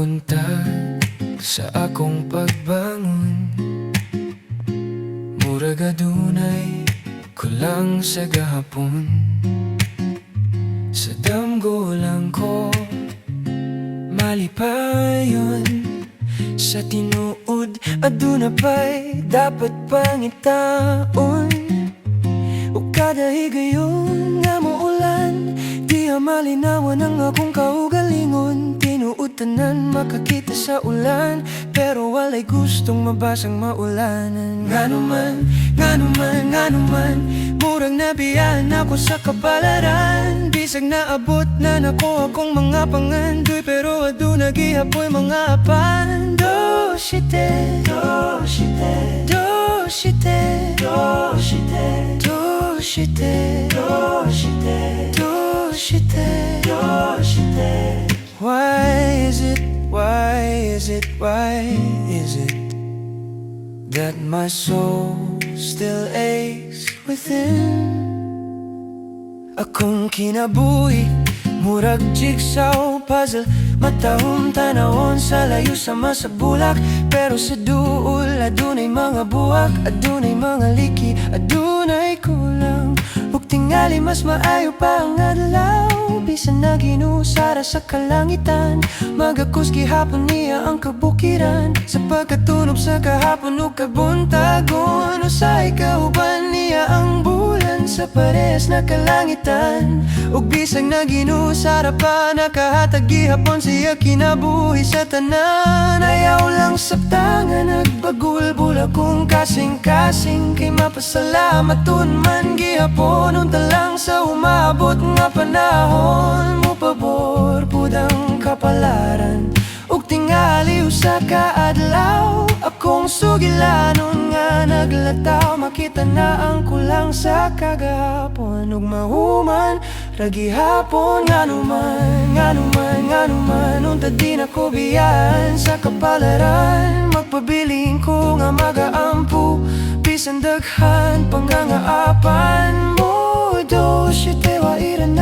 Buntag sa akong pagbangon, murag adunay kulang sa gahapon. Sa damgo lang ko malipayon, sa tinuod aduna pa'y dapat pangitaon. O kada higayon nga muulan, di malinawan ang akong kaugalingon. Tinuod tanan makakita sa ulan, pero walay gustong mabasang maulanan. Nganuman, murang nabiyahan ako sa kapalaran. Bisag naabot na nako akong mga pangandoy, pero aduna gihapoy mga apan. Do shite, do shite, do shite, do shite, do shite, do shite, do shite, do shite. Why is it that my soul still aches within? Akong kinabuhi, murag jigsaw puzzle, matahong tanawon sa layo sama sa bulak. Pero sa duol, adunay mga buwak, adunay mga liki, adunay kulang. Ug tingali mas maayo pa ang adlaw, bisan na ginusara sa kalangitan. Magakus gihapon niya ang kabukiran, sa pagkatunog sa kahapon o kabuntagon. Usay kauban niya ang bulan sa parehas na kalangitan. Ug bisag na ginusara pa, nakahatag gihapon siya kinabuhi sa tanan. Ayaw lang sabtangan, nagbagulbul akong kasing-kasing, kay mapasalamatun man gihapon. Unta lang sa umabot nga panahon mo, pabor pudang kapalaran. Ug tingali usa ka adlaw, akong sugilanon nga naglataw. Makita na ang kulang sa kagahapon, ug mahuman ragi hapon. Nganuman, unta di na ko biyan sa kapalaran. Magpabiling ko nga magaampu, bisan daghan pangangaapan mo. Do shite wa iran